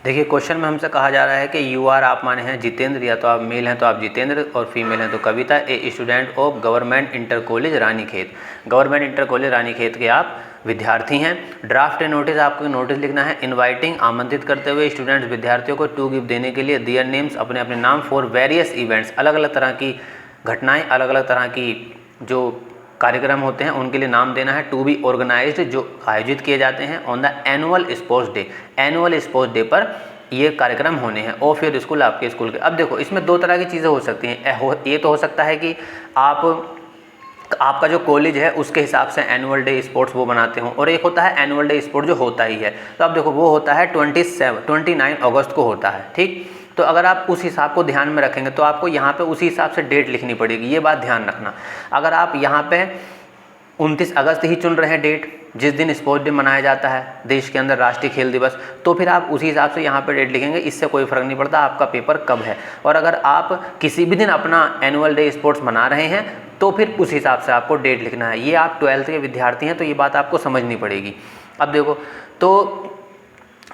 देखिए क्वेश्चन में हमसे कहा जा रहा है कि यू आर, आप माने हैं जितेंद्र, या तो आप मेल हैं तो आप जितेंद्र और फीमेल हैं तो Kavita, a student of government inter college Ranikhet. Government inter college Ranikhet के आप विद्यार्थी हैं। ड्राफ्ट ए नोटिस, आपको नोटिस लिखना है। इनवाइटिंग, आमंत्रित करते हुए स्टूडेंट्स, विद्यार्थियों को टू गिव, देने के लिए, दियर नेम्स, अपने अपने नाम, फॉर वेरियस इवेंट्स, अलग अलग तरह की घटनाएँ, अलग अलग तरह की जो कार्यक्रम होते हैं उनके लिए नाम देना है। टू बी ऑर्गेनाइज्ड, जो आयोजित किए जाते हैं on the annual sports day, annual sports day पर ये कार्यक्रम होने हैं ऑफ योर स्कूल, आपके स्कूल के। अब देखो इसमें दो तरह की चीज़ें हो सकती हैं। ये तो हो सकता है कि आपका जो कॉलेज है उसके हिसाब से एनुअल डे स्पोर्ट्स वो बनाते हो, और एक होता है एनुअल डे स्पोर्ट्स जो होता ही है। तो अब देखो वो होता है 29 अगस्त को होता है, ठीक। तो अगर आप उस हिसाब को ध्यान में रखेंगे तो आपको यहाँ पे उसी हिसाब से डेट लिखनी पड़ेगी, ये बात ध्यान रखना। अगर आप यहाँ पे 29 अगस्त ही चुन रहे हैं डेट, जिस दिन स्पोर्ट्स डे मनाया जाता है देश के अंदर, राष्ट्रीय खेल दिवस, तो फिर आप उसी हिसाब से यहाँ पे डेट लिखेंगे, इससे कोई फ़र्क नहीं पड़ता आपका पेपर कब है। और अगर आप किसी भी दिन अपना एनुअल डे स्पोर्ट्स मना रहे हैं तो फिर उस हिसाब से आपको डेट लिखना है। ये आप 12th के विद्यार्थी हैं तो ये बात आपको समझनी पड़ेगी। अब देखो तो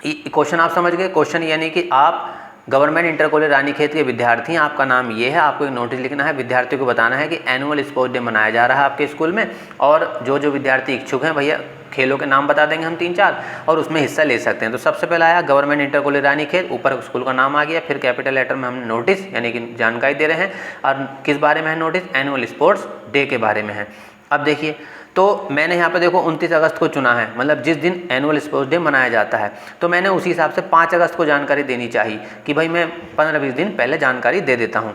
क्वेश्चन आप समझ गए। क्वेश्चन यानी कि आप गवर्नमेंट इंटर कॉलेज रानीखेत के विद्यार्थी हैं, आपका नाम ये है, आपको एक नोटिस लिखना है, विद्यार्थियों को बताना है कि एनुअल स्पोर्ट्स डे मनाया जा रहा है आपके स्कूल में, और जो जो विद्यार्थी इच्छुक हैं भैया, खेलों के नाम बता देंगे हम 3-4, और उसमें हिस्सा ले सकते हैं। तो सबसे पहला आया गवर्नमेंट इंटर कॉलेज रानीखेत, ऊपर स्कूल का नाम आ गया, फिर कैपिटल लेटर में हम नोटिस यानी कि जानकारी दे रहे हैं, और किस बारे में है नोटिस, एनुअल स्पोर्ट्स डे के बारे में है। अब देखिए तो मैंने यहाँ पे देखो 29 अगस्त को चुना है, मतलब जिस दिन एनुअल स्पोर्ट्स डे मनाया जाता है, तो मैंने उसी हिसाब से 5 अगस्त को जानकारी देनी चाहिए कि भाई मैं 15-20 दिन पहले जानकारी दे देता हूँ।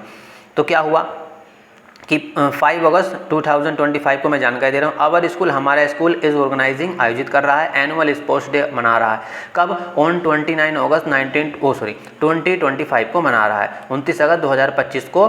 तो क्या हुआ कि 5 अगस्त 2025 को मैं जानकारी दे रहा हूँ, अवर स्कूल, हमारा स्कूल इज़ ऑर्गेनाइजिंग, आयोजित कर रहा है, एनुअल स्पोर्ट्स डे मना रहा है। कब, ऑन 29 अगस्त 2025 को मना रहा है। 29 अगस्त 2025 को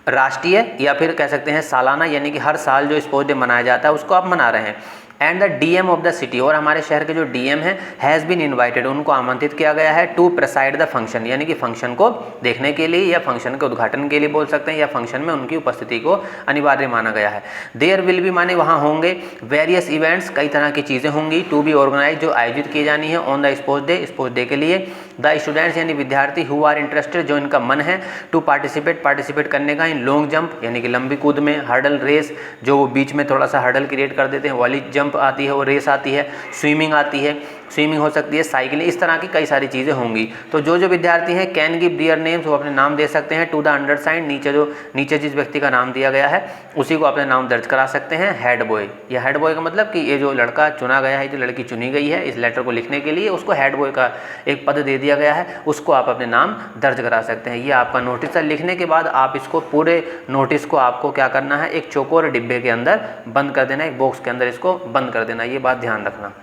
राष्ट्रीय या फिर कह सकते हैं सालाना, यानी कि हर साल जो स्पोर्ट्स डे मनाया जाता है उसको आप मना रहे हैं। And the DM of the city, और हमारे शहर के जो डीएम हैं, हैज़ बीन इनवाइटेड, उनको आमंत्रित किया गया है, टू प्रेसाइड द फंक्शन, यानी कि फंक्शन को देखने के लिए या फंक्शन के उद्घाटन के लिए बोल सकते हैं, या फंक्शन में उनकी उपस्थिति को अनिवार्य माना गया है। देयर विल बी, माने वहाँ होंगे, वेरियस इवेंट्स, कई तरह की चीज़ें होंगी, टू बी ऑर्गेनाइज, जो आयोजित की जानी है, ऑन द स्पोर्ट्स डे के लिए। द स्टूडेंट्स, यानी विद्यार्थी, हु आर इंटरेस्टेड, जो इनका मन है, टू पार्टिसिपेट करने का, इन लॉन्ग जंप, यानी कि लंबी कूद में, हर्डल रेस, जो वो बीच में थोड़ा सा हर्डल क्रिएट कर देते हैं, वाली जंप आती है, वो रेस आती है, स्विमिंग आती है, स्विमिंग हो सकती है, साइकिलिंग, इस तरह की कई सारी चीज़ें होंगी। तो जो जो विद्यार्थी हैं, कैन गिव दियर नेम्स, वो अपने नाम दे सकते हैं, टू द अंडरसाइंड, नीचे जिस व्यक्ति का नाम दिया गया है उसी को अपने नाम दर्ज करा सकते हैं। हेड बॉय, या हेड बॉय का मतलब कि ये जो लड़का चुना गया है, जो लड़की चुनी गई है इस लेटर को लिखने के लिए, उसको हेड बॉय का एक पद दे दिया गया है, उसको आप अपने नाम दर्ज करा सकते हैं। ये आपका नोटिस है। लिखने के बाद आप इसको, पूरे नोटिस को आपको क्या करना है, एक चौकोर डिब्बे के अंदर बंद कर देना, एक बॉक्स के अंदर इसको बंद कर देना, ये बात ध्यान रखना।